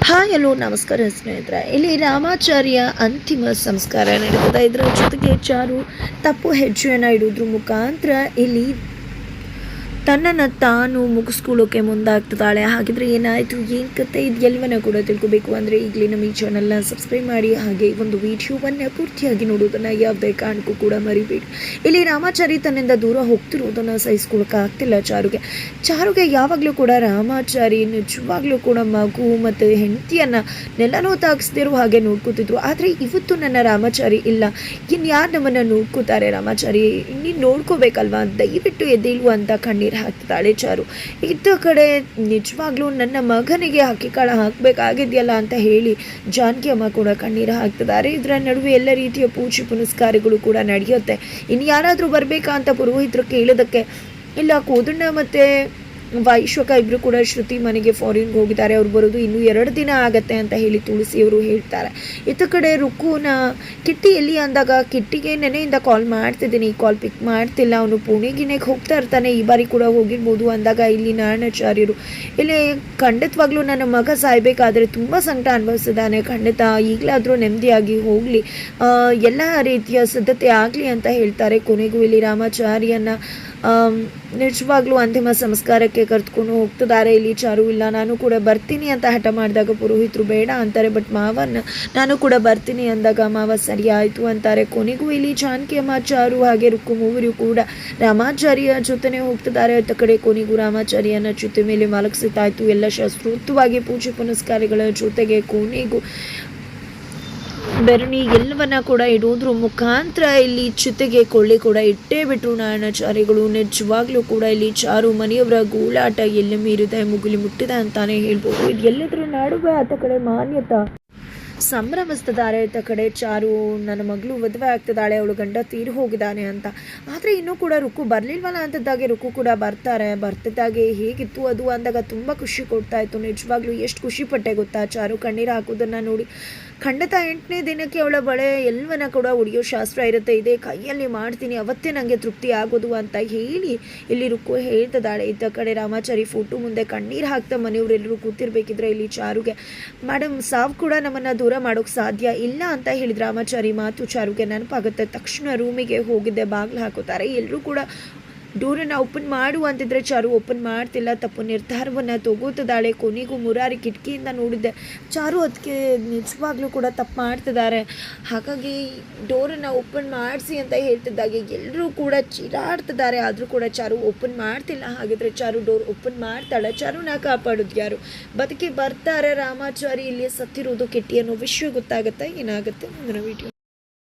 Hi hello ನಮಸ್ಕಾರ ಸ್ನೇಹಿತರೆ. ಇಲ್ಲಿ ರಾಮಾಚಾರ್ಯ ಅಂತಿಮ ಸಂಸ್ಕಾರ ನಡೀತದೆ. ಇದರ ಜೊತೆಗೆ ಚಾರು ತಪ್ಪು ಹೆಜ್ಜೆಯನ್ನು ಇಡೋದ್ರ ಮುಖಾಂತರ ಇಲ್ಲಿ ತನ್ನನ್ನು ತಾನು ಮುಗಿಸ್ಕೊಳ್ಳೋಕೆ ಮುಂದಾಗ್ತಿದ್ದಾಳೆ. ಹಾಗಿದ್ರೆ ಏನಾಯಿತು, ಏನು ಕತೆ, ಇದು ಎಲ್ಲವನ್ನ ಕೂಡ ತಿಳ್ಕೊಬೇಕು ಅಂದರೆ ಈಗಲೇ ನಮ್ಮ ಈ ಚಾನಲ್ನ ಸಬ್ಸ್ಕ್ರೈಬ್ ಮಾಡಿ, ಹಾಗೆ ಒಂದು ವಿಡಿಯೋವನ್ನು ಪೂರ್ತಿಯಾಗಿ ನೋಡೋದನ್ನು ಯಾವುದೇ ಕಾರಣಕ್ಕೂ ಕೂಡ ಮರಿಬೇಡಿ. ಇಲ್ಲಿ ರಾಮಾಚಾರಿ ತನ್ನಿಂದ ದೂರ ಹೋಗ್ತಿರೋದನ್ನು ಸಹಿಸ್ಕೊಳಕ್ಕಾಗ್ತಿಲ್ಲ ಚಾರುಗೆ ಯಾವಾಗಲೂ ಕೂಡ ರಾಮಾಚಾರಿ ನಿಜವಾಗ್ಲೂ ಕೂಡ ಮಗು ಮತ್ತು ಹೆಂಡತಿಯನ್ನು ನೆಲನೂ ತಾಗಿಸ್ದಿರೋ ಹಾಗೆ ನೋಡ್ಕೋತಿದ್ರು. ಆದರೆ ಇವತ್ತು ನನ್ನ ರಾಮಾಚಾರಿ ಇಲ್ಲ, ಇನ್ಯಾರು ನಮ್ಮನ್ನು ನೋಡ್ಕೋತಾರೆ, ರಾಮಾಚಾರಿ ನೀನು ನೋಡ್ಕೋಬೇಕಲ್ವಾ, ದಯವಿಟ್ಟು ಎದ್ದೇಳು ಅಂತ ಕಣ್ಣೀರು ಹಾಕ್ತಿದ್ದಾಳೆ ಚಾರು. ಇದ್ದ ಕಡೆ ನಿಜವಾಗ್ಲೂ ನನ್ನ ಮಗನಿಗೆ ಹಕ್ಕಿಕಾಳ ಹಾಕಬೇಕಾಗಿದೆಯಲ್ಲ ಅಂತ ಹೇಳಿ ಜಾನಕಿ ಅಮ್ಮ ಕೂಡ ಕಣ್ಣೀರು ಹಾಕ್ತಿದ್ದಾರೆ. ಇದರ ನಡುವೆ ಎಲ್ಲ ರೀತಿಯ ಪೂಜೆ ಪುನಸ್ಕಾರಗಳು ಕೂಡ ನಡೆಯುತ್ತೆ. ಇನ್ನು ಯಾರಾದರೂ ಬರಬೇಕಾ ಅಂತ ಪುರೋಹಿತರು ಕೇಳೋದಕ್ಕೆ ಇಲ್ಲ, ಕೋದಣ್ಣ ಮತ್ತು ವೈಶ್ವಕ ಇಬ್ಬರು ಕೂಡ ಶ್ರುತಿ ಮನೆಗೆ ಫಾರಿನ್ಗೆ ಹೋಗಿದ್ದಾರೆ, ಅವ್ರು ಬರೋದು ಇನ್ನೂ 2 ದಿನ ಆಗತ್ತೆ ಅಂತ ಹೇಳಿ ತುಳಸಿಯವರು ಹೇಳ್ತಾರೆ. ಇತ್ತ ಕಡೆ ರುಕ್ಕುನ ಕಿಟ್ಟಿ ಎಲ್ಲಿ ಅಂದಾಗ ಕಿಟ್ಟಿಗೆ ನೆನೆಯಿಂದ ಕಾಲ್ ಮಾಡ್ತಿದ್ದೀನಿ, ಕಾಲ್ ಪಿಕ್ ಮಾಡ್ತಿಲ್ಲ, ಅವನು ಪುಣೆಗಿನೆಗೆ ಹೋಗ್ತಾ ಇರ್ತಾನೆ, ಈ ಬಾರಿ ಕೂಡ ಹೋಗಿರ್ಬೋದು ಅಂದಾಗ ಇಲ್ಲಿ ನಾರಾಯಣಾಚಾರ್ಯರು ಇಲ್ಲಿ ಖಂಡಿತವಾಗ್ಲೂ ನನ್ನ ಮಗ ಸಾಯ್ಬೇಕಾದ್ರೆ ತುಂಬ ಸಂಕಟ ಅನುಭವಿಸಿದ್ದಾನೆ, ಖಂಡಿತ ಈಗಲಾದರೂ ನೆಮ್ಮದಿಯಾಗಿ ಹೋಗಲಿ, ಎಲ್ಲ ರೀತಿಯ ಸಿದ್ಧತೆ ಆಗಲಿ ಅಂತ ಹೇಳ್ತಾರೆ. ಕೊನೆಗೂ ಇಲ್ಲಿ ರಾಮಾಚಾರ್ಯನ ನಿಜವಾಗ್ಲೂ ಅಂತಿಮ ಸಂಸ್ಕಾರಕ್ಕೆ ಕರೆದುಕೊಂಡು ಹೋಗ್ತಿದ್ದಾರೆ. ಇಲ್ಲಿ ಚಾರು ಇಲ್ಲ, ನಾನು ಕೂಡ ಬರ್ತೀನಿ ಅಂತ ಹಠ ಮಾಡಿದಾಗ ಪುರೋಹಿತರು ಬೇಡ ಅಂತಾರೆ. ಬಟ್ ಮಾವನ್ನ ನಾನು ಕೂಡ ಬರ್ತೀನಿ ಅಂದಾಗ ಮಾವ ಸರಿ ಆಯಿತು ಅಂತಾರೆ. ಕೊನೆಗೂ ಇಲ್ಲಿ ಜಾನಕಿ ಅಮ್ಮ, ಚಾರು ಹಾಗೆ ರುಕ್ಕು ಮೂವರು ಕೂಡ ರಾಮಾಚಾರ್ಯ ಜೊತೆನೇ ಹೋಗ್ತಿದ್ದಾರೆ. ಅಂತ ಕಡೆ ಕೊನೆಗೂ ರಾಮಾಚಾರ್ಯನ ಜೊತೆ ಮೇಲೆ ಮಲಗಿಸಿತಾಯಿತು. ಎಲ್ಲ ಶಾಸ್ತ್ರೋಕ್ತವಾಗಿ ಪೂಜೆ ಪುನಸ್ಕಾರಗಳ ಜೊತೆಗೆ ಕೊನೆಗೂ ಬೆರಣಿ ಎಲ್ಲವನ್ನ ಕೂಡ ಇಡೋದ್ರ ಮುಖಾಂತರ ಇಲ್ಲಿ ಚಿತೆಗೆ ಕೊಳ್ಳಿ ಕೂಡ ಇಟ್ಟೇ ಬಿಟ್ಟರು ನಾರಾಯಣಾಚಾರ್ಯಗಳು. ನಿಜವಾಗ್ಲೂ ಕೂಡ ಇಲ್ಲಿ ಚಾರು ಮನೆಯವರ ಗೋಳಾಟ ಎಲ್ಲ ಮೀರಿದೆ, ಮುಗಿಲಿ ಮುಟ್ಟಿದೆ ಅಂತಾನೆ ಹೇಳ್ಬೋದು. ಇದು ಎಲ್ಲದರ ನಡುವೆ ಆತ ಕಡೆ ಮಾನ್ಯತಾ ಸಂಭ್ರಮಿಸ್ತಿದ್ದಾರೆ. ಆತ ಕಡೆ ಚಾರು ನನ್ನ ಮಗಳು ಮದುವೆ ಆಗ್ತಿದ್ದಾಳೆ, ಅವಳು ಗಂಡ ತೀರಿ ಹೋಗಿದ್ದಾನೆ ಅಂತ. ಆದರೆ ಇನ್ನೂ ಕೂಡ ರುಕ್ಕು ಬರಲಿಲ್ವಲ್ಲ ಅಂತಿದ್ದಾಗೆ ರುಕ್ಕು ಕೂಡ ಬರ್ತಿದ್ದಾಗೆ ಹೇಗಿತ್ತು ಅದು ಅಂದಾಗ ತುಂಬ ಖುಷಿ ಕೊಡ್ತಾ ಇತ್ತು. ನಿಜವಾಗ್ಲೂ ಎಷ್ಟು ಖುಷಿ ಪಟ್ಟೆ ಗೊತ್ತಾ, ಚಾರು ಕಣ್ಣೀರು ಹಾಕೋದನ್ನು ನೋಡಿ. ಖಂಡಿತ 8ನೇ ದಿನಕ್ಕೆ ಅವಳ ಬಳೆ ಎಲ್ಲವನ್ನ ಕೂಡ ಉಡಿಯೋ ಶಾಸ್ತ್ರ ಇರುತ್ತೆ, ಇದೇ ಕೈಯಲ್ಲಿ ಮಾಡ್ತೀನಿ, ಅವತ್ತೇ ನನಗೆ ತೃಪ್ತಿ ಆಗೋದು ಅಂತ ಹೇಳಿ ಇಲ್ಲಿ ರುಕ್ಕು ಹೇಳ್ತಿದ್ದಾಳೆ. ಇದ್ದ ಕಡೆ ರಾಮಾಚಾರಿ ಫೋಟೋ ಮುಂದೆ ಕಣ್ಣೀರು ಹಾಕ್ತಾ ಮನೆಯವರೆಲ್ಲರೂ ಕೂತಿರ್ಬೇಕಿದ್ರೆ ಇಲ್ಲಿ ಚಾರುಗೆ ಮೇಡಮ್ ಸಾವು ಕೂಡ ನಮ್ಮನ್ನು ದೂರ ಮಾಡೋಕ್ಕೆ ಸಾಧ್ಯ ಇಲ್ಲ ಅಂತ ಹೇಳಿದ ರಾಮಾಚಾರಿ ಮಾತು ಚಾರುಗೆ ನೆನಪಾಗುತ್ತೆ. ತಕ್ಷಣ ರೂಮಿಗೆ ಹೋಗಿದ್ದೆ, ಬಾಗಿಲು ಹಾಕೋತಾರೆ. ಎಲ್ಲರೂ ಕೂಡ ಡೋರನ್ನು ಓಪನ್ ಮಾಡು ಅಂತಿದ್ರೆ ಚಾರು ಓಪನ್ ಮಾಡ್ತಿಲ್ಲ, ತಪ್ಪು ನಿರ್ಧಾರವನ್ನು ತಗೋತಿದ್ದಾಳೆ. ಕೊನೆಗೂ ಮುರಾರಿ ಕಿಟಕಿಯಿಂದ ನೋಡಿದ್ದೆ, ಚಾರು ಅದಕ್ಕೆ ನಿಜವಾಗ್ಲೂ ಕೂಡ ತಪ್ಪು ಮಾಡ್ತಿದ್ದಾರೆ, ಹಾಗಾಗಿ ಡೋರನ್ನು ಓಪನ್ ಮಾಡಿಸಿ ಅಂತ ಹೇಳ್ತಿದ್ದಾಗೆ ಎಲ್ಲರೂ ಕೂಡ ಚೀರಾಡ್ತಿದ್ದಾರೆ. ಆದರೂ ಕೂಡ ಚಾರು ಓಪನ್ ಮಾಡ್ತಿಲ್ಲ. ಹಾಗಿದ್ರೆ ಚಾರು ಡೋರ್ ಓಪನ್ ಮಾಡ್ತಾಳೆ. ಚಾರುನ ಕಾಪಾಡೋದು ಯಾರು, ಬದುಕಿ ಬರ್ತಾರೆ ರಾಮಾಚಾರಿ, ಇಲ್ಲಿ ಸತ್ತಿರೋದು ಕಿಟ್ಟಿ ಅನ್ನೋ ವಿಷಯ ಗೊತ್ತಾಗುತ್ತೆ. ಏನಾಗುತ್ತೆ ಮುಂದಿನ ವಿಡಿಯೋ.